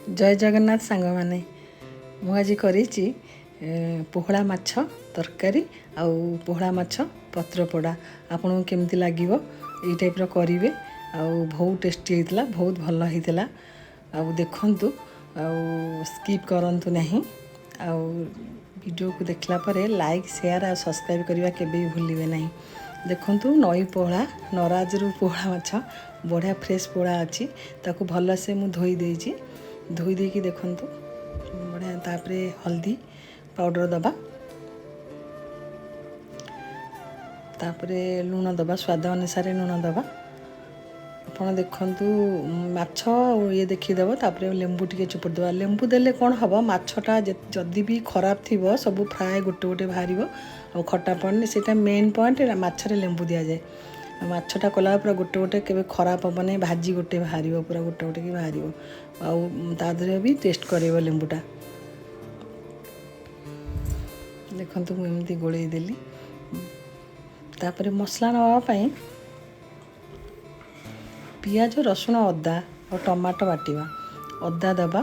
जय जगन्नाथ सांग मैंने मुझे करी पोहड़ा माछ तरकारी आउ पोहड़ा माछ पत्रपोड़ा आपन केमती लगे ये टाइप करेंगे बहुत टेस्टी होता बहुत भल होता देखु स्किप करंतु नहीं वीडियो को देखला पर लाइक शेयर और सब्सक्राइब करने के भी भूलिए नहीं। देखु नई पोहड़ा नराज रु पोहड़ा माछ बढ़िया फ्रेश पोहड़ा अच्छी ताकू भल से मुझे धोई देची धोई देकी देखु बढ़िया तापरे हल्दी पाउडर दबा तापरे लुण दबा स्वाद अनुसार लुण दबा आपन देखु माछ ये देखीदेव तापरे लेंबू टिके चुपुड़ दबा लेंबू देले कौन हम माछटा जदि भी खराब थी सब फ्राए गोटे गोटे बाहर और खट्टा पड़े से मेन पॉइंट माछरे लेंबू दि जाए माछटा कला पूरा गोटे गोटे के खराब हम नहीं भाजी गोटे बाहर पूरा गोटे गोटे की बाहर आदर भी टेस्ट कर लेंबूटा देखु मुझे गोल देली तापर मसला नापी पियाज रसुण अदा और टमाटो बाटिवा अदा दबा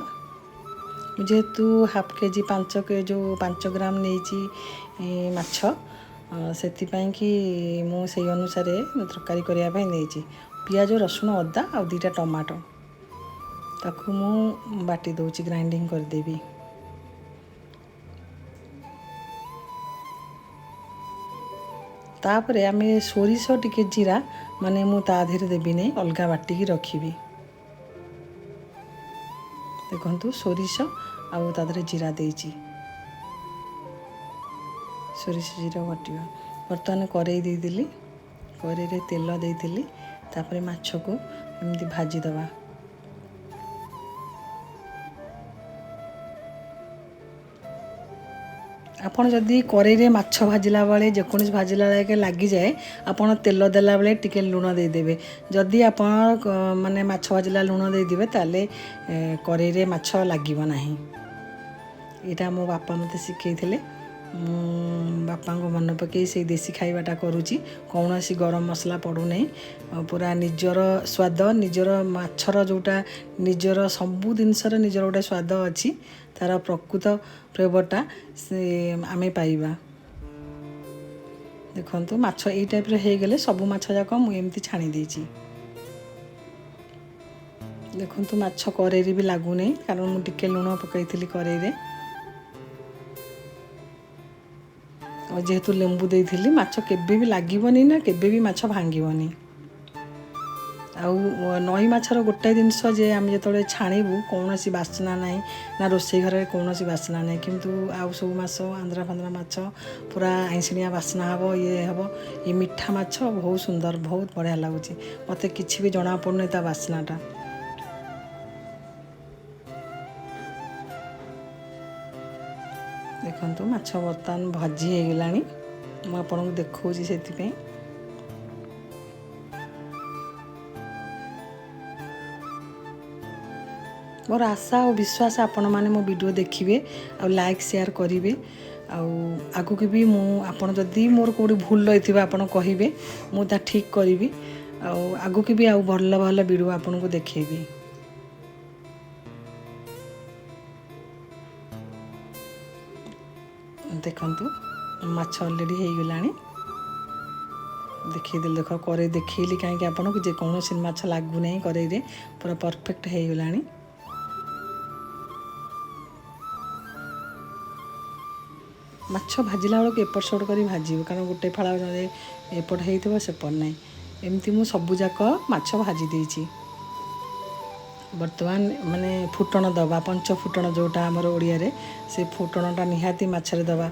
जेहेतु हाफ केजी 5 ग्राम नहीं माछ से कि मुझे अनुसार तरकारी करने नहीं पियाज रसुण अदा और 2टा टमाटो ताकू मु बाटी दूची ग्राइंडिंग करदेवी तापरे आम सोरिष टिके जीरा माने मु ताधीरे देवी नहीं अलग बाटिकी रखी देखु सोरिष आउ ताधीरे जीरा देची सोरिष जीरा बाटिवा बर्तमान कड़े देदेली कड़े तेल देती तापर माछ को एमती भाजीदवा आपन जदि कड़े माछ भाजिला बेले जेकोसी भाजिला बेले लगी जाए आपन तेल देला बेले टिके लुण देदेवे जदि आप माने माछ भाजिला लुण देदेवे ताले कड़े माछ लागिबो नाही एटा मो बापा मते शिखैथिले बापा को मन पकई से देसी खाइबाटा करुची कौन सी गरम मसला पड़ू नहीं पूरा निजर स्वाद निजर माछर जोटा निजर सबू जिनसर निजर गोटे स्वाद अच्छी तार प्रकृत फ्लेवरटा से आमे पाइबा देखु माछ ये टाइप हो गले सबू माछ जाक मुझे छाणी देची देखु माछ कड़े भी लगुनि कारण मुझे लुण पकई कड़े और जेहेतु लेंबू देती माछ केबे भी लगभनी ना केबे भी माछ भांगनी नई माछर गोटाए जिनस जे आम जो छाणीबू कौन सी बासना ना ना रोसे घर कौन सी बासना ना किंतु आउ सब माछ आंध्रा फांद्रा माछ पूरा आईसिणिया बासना हम ये हम ये मीठा माछ बहुत सुंदर बहुत बढ़िया लगुच मत कि भी जना पड़ुनि ता बासनाटा देखु माछ बर्तमान भाजी हो गला मुझे देखा से मोर आशा और विश्वास आपण मैंने मो वीडियो देखिए और लाइक शेयर करेंगे आगु की भी मुझे जदि मोर कौटी भूल रही आपड़ कहे मुझे ठीक करी आगु की भी आउ भल भल वीडियो आपन को देखेबी देखु माछ अलरेडी हो गला देखल देख कड़े देखली कहीं आपन कि जेकोसी माछ लगुना कड़े पूरा परफेक्ट हो गला माछ भाजिला बेलू एपट सेपट कर भाजू कारण गोटे फाड़ा एपट हो सेपट ना एमती मु सबूजाक माछ भाजी देची बर्तमान माने फुटण दबा 5 फुटण जोटा आमर ओडिया रे से फुटणटा निहाती माछरे दबा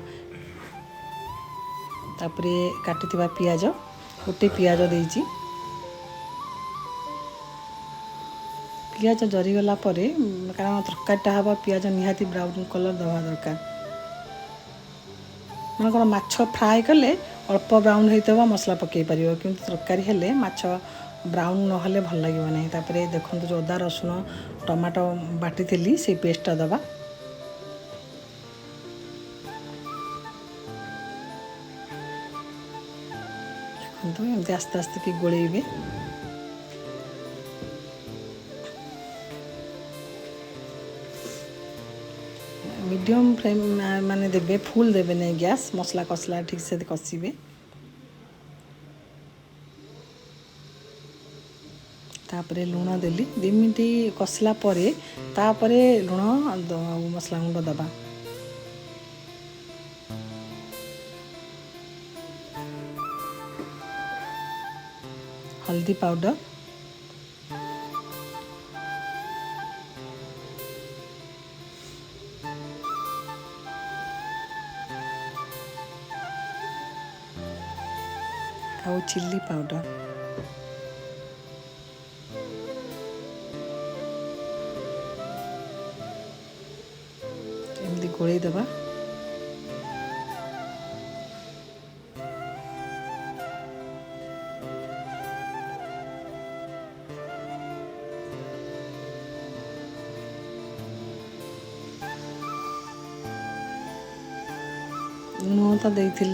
तापरे काटिथिबा पियाज गोटे पियाज देची पियाज जरीगला परे कारण तरकारीटा हवा पियाज निहाती ब्राउन कलर दबा दरकार मन माछ फ्राए कले अल्प ब्राउन होता मसला पकई पार कि तरकारी हेले माछ ब्राउन नहले भल लगे ना तापर देखो जो अदा रसुण टमाटो बाटी थी से पेस्टा दबा देखो एमती आस्ते आस्ते कि गोलेबे मीडियम फ्लेम माने देबे फुल देबे नहीं गैस मसला कसला ठीक से कषिबे तापरे लुण देली 2 मिनट कसला परे तापरे लुण मसला गुंड दबा हल्दी पाउडर और चिल्ली पाउडर एमती गोल दबा लुण तो देती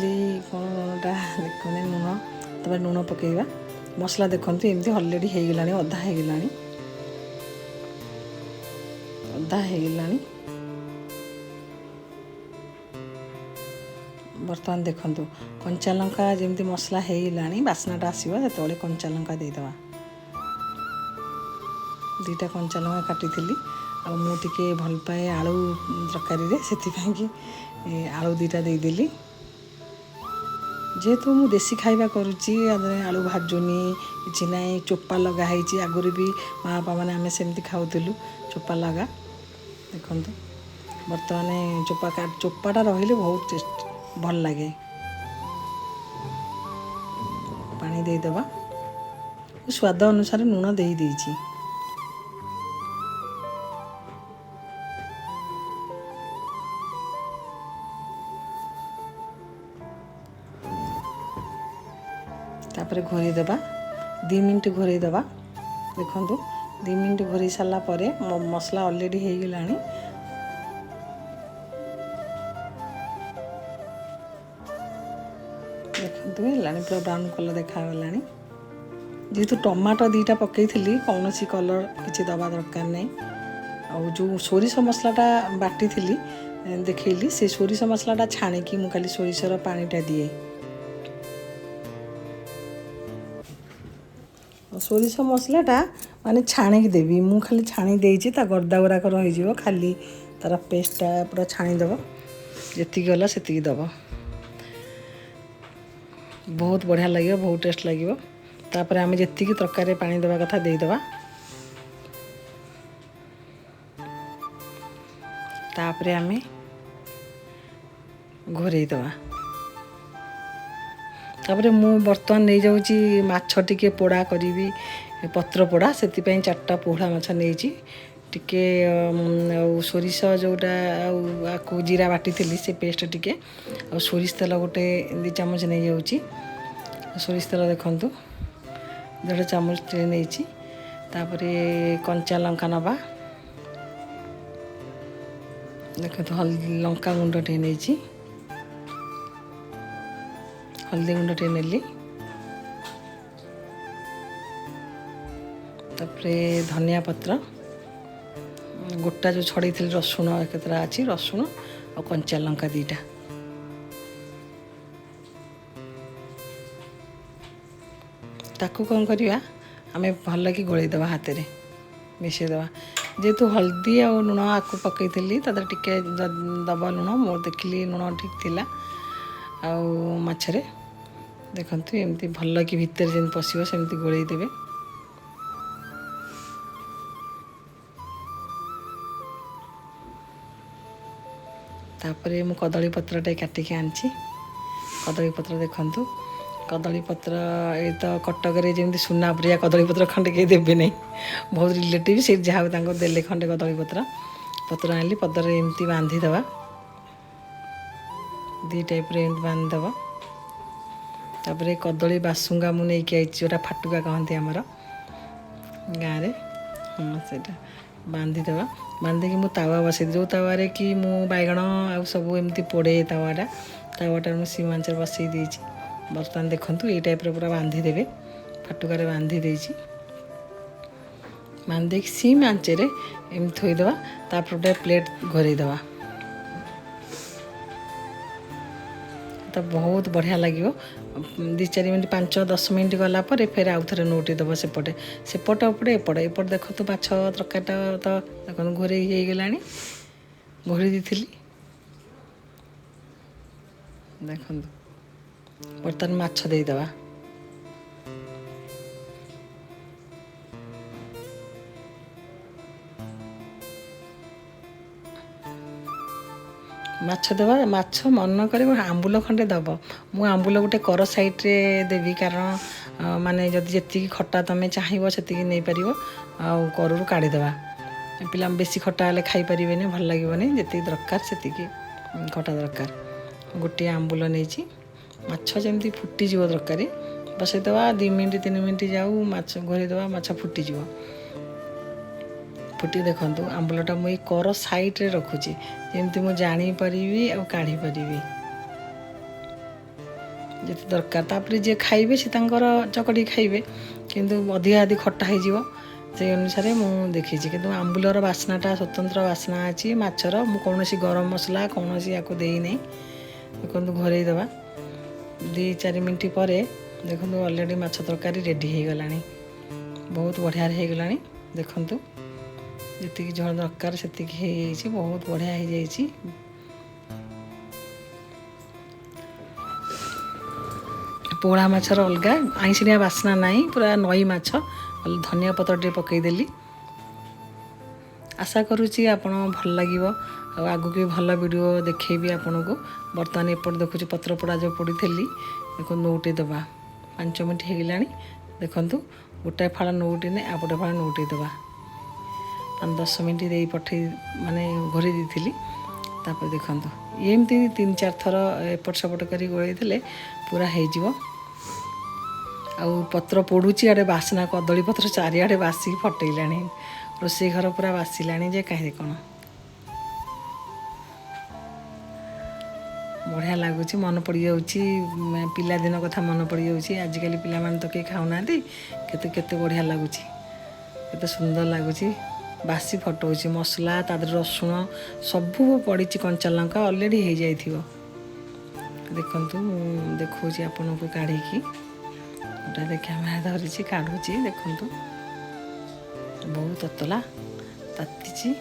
कौन लुणटा देखने लुण तब लुण पकेबा मसला देखु एमती अलरेडी हो गलानी अधा हो गलानी बर्तमान देखु कंचा लंका जमी मसला हो गलानी बास्नाटा आसो से कंचा लंका देदेवा 2टा कंचा लंका काटी आ मुझे भल पाए आलू तरकारी से आलू 2टा देदेली जेहेतु मु देसी खाइबा करुच्ची आलू भाजुनी कि ना चोपा लगाई आगुरी भी माँ बापा मैंने आम सेमती खाऊलु चोपा लगा देखु बर्तमान चोपाटा रही बहुत टेस्ट भल लगे पानी देदेवा स्वाद अनुसार लुण दे देइछि तापर घोरी देबा 2 मिनट घोरी देबा देखु 2 मिनट घोरी सारा पर मसला ऑलरेडी हो गलानी देखु पूरा ब्राउन कलर देखा जेहेतु टमाटो 2टा पकई कौन सी कलर किसी दबा दरकार नहीं आ जो सोरिष मसलाटा बाटी देखली से सोरिष मसलाटा छाणिकी मु खाली सोरिषर पानीटा दिए सोरिष मसलाटा माने छाणिकी देवी मु खाली छाणी देइछि ता गर्दा गुराक रही खाली तार पेस्टा पूरा छाणीदेव जी गला से दब बहुत बढ़िया लगे बहुत टेस्ट लगे तापर आम जी तरकारी पानी देवा कथा देदेवा तापर आम घोरईदेवा तापर मु बर्तमान नहीं जाऊँगी माछ टिके पोड़ा करी पत्र पोड़ा से 4टा पोहड़ा माछ नहीं टिके सोरिष जोटा आको जीरा बाटी से पेस्ट टिके आ सोरिष तेल गोटे 2 चामच नहीं जाऊँगी सोरिष तेल देखु 1.5 चामच नहीं तापर कंचा लंका नवा देखो लंका गुंड टे नहीं हल्दी गुंड टे नेली तापर धनिया पत्र गोटा जो छड़े रसुण केतरा अच्छी रसुण और कंचा लंका 2टा ताकू कौन करवा आम भल कि गोलईदेवा हाथ में मिसईदेवा जेहेतु हल्दी आ लुण आकु पकई टे दबा लुण मोर देखिली लुण ठीक थिला आछरे देखु एमती भल कि भितर जमी पशिव सेमती गोलईदेवे तापर मु कदली पत्रटे काटिकी आनी कदली पत्र देखु कदली पत्र ये तो कटक जमी सुना प्रिया कदली पत्र खंडे कहीं देवे नहीं बहुत रिलेटिव से जहाँ देले खंडे कदली पत्र आनी पत्र एमती बांधीदवा 2 टाइप एमती बांधीदवा तापर कदली बासुंगा मु नहीं आई जोटा फाटुका कहते आमर गाँव में हाँ से बांधीदवा बांधिकी मु तावा बसई जो तावे कि मु बैगण आ सब एमती पोड़े तावाटा मु सीम आंच बसई देछि बर्तमान देखु ये टाइप पूरा बांधीदेवे फाटुकार बांधी देछि बांधिक सीम आंचे एमती थोईदेवा तापर गोटे प्लेट घोरईदेवा तो बहुत बढ़िया लगे 2-4 मिनट 5-10 मिनट गला फिर आउ थे नौटी दब सेपटे सेपट उपटे एपटे एपटे देखो माछ तरकारीटा तो देखो घोरे हो गला घोड़ी दी देखो बर्तमान माछ देदेवा माछ देवा माछ मन कर आंबुल खंडे दब मु आंबुल गोटे कर साइड्रे देवी कारण माने जदि जी खटा तुम चाहिए से नहीं पार करू काढ़ीदेवा पिला बेसी खटा हेल्ले खाईपर भल लगे जी दरकार से खटा दरकार गोटे आंबुल नहीं माछ जमी फुटीज तरकारी बसईदेवा 2 मिनट 3 मिनट जाऊ माछ घोरीदेवा माछ फुटीज फुटी देखूँ आंबुलटा मुझे कर साइड्रे रखुची जमी मुझे जापरि आ काढ़ी पारि जी दरकार तापर जी खाइबे से चकड़ी खाइबे किंतु अधिका अधिक खट्टा हो से अनुसार मुझे देखी कि आंबुलर बास्नाटा स्वतंत्र बास्ना अच्छी माछर मु कौन गरम मसला कौन या देनी देखो घोरईदेवा 2-4 मिनट पर देखो अलरेडी माछ तरकारी रेडी हो गला बहुत बढ़िया हो गला देखु जी झोल दरकार से बहुत बढ़िया हो जाए पोड़ा माछर अलग आईसिया बास्ना नाई पूरा नई माछ धनिया पत्र टे पकईदेली आशा करुँची आपण भल लगे आगू भी भल वीडियो देखेबी आपन को बर्तमान एपट देखुची पत्र पोड़ा जो पड़ी देखो नौटे दबा 5 मिनट हो गला देखु गोटाए फाड़ नौटी ने आपटे फाड़ नौटे दबा 5-10 मिनट दे पठे माने घोरी दी देखो एमती 3-4 थर एपट सेपट कर गोलैले पूरा हो पत्र पोड़ुची आड़े बास्ना कदली पत्र चारिआडे बासी फटैला रोषे घर पूरा बासिला जे कहीं कौन बढ़िया लगुच मन पड़ जाऊँगी पिलादिन कथा मन पड़ जाऊँगी आजिकल पिला तो कहीं खाऊना केते केते बढ़िया लगुच केते सुंदर लगुच बासी फटोची मसला तादर रसुण सबू पड़ी कंचा लंका अलरेडी हो जाइथिबो देखु देखा आपन को काढ़ी गोटा देखा धरी काढ़ुची देखु बहुत ततला ताती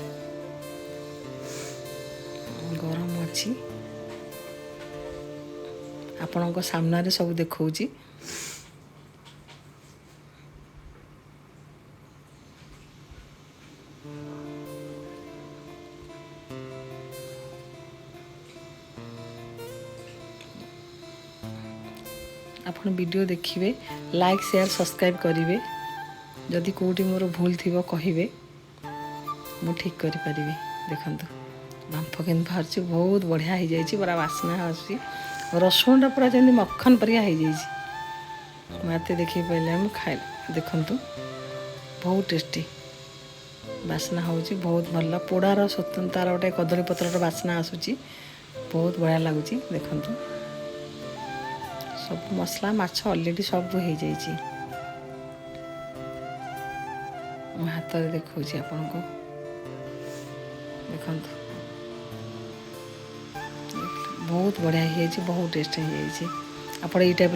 गरम अच्छी आपण सामने सब देखौची आपण वीडियो देखिए लाइक शेयर सब्सक्राइब करेंगे जदि कौटी मोर भूल थी कहे मु ठीक करें देखु बांफ के बाहर बहुत बढ़िया हो जाए पूरा बास्ना आसी रसुणटा पूरा जमी मक्खन परिया हो जाए मत देखी पारे मुझे खाए देखु बहुत टेस्टी बास्ना हो बहुत भल पोड़ार स्वतंत्र तार गोटे कदली पत्र बास्ना आसूची बहुत बढ़िया लगुच देखु सब मसला माछ अलरेडी सब हो जाए हाथ में देखा आपन को देखु बहुत बढ़िया हो बहुत टेस्ट हो जाए आप टाइप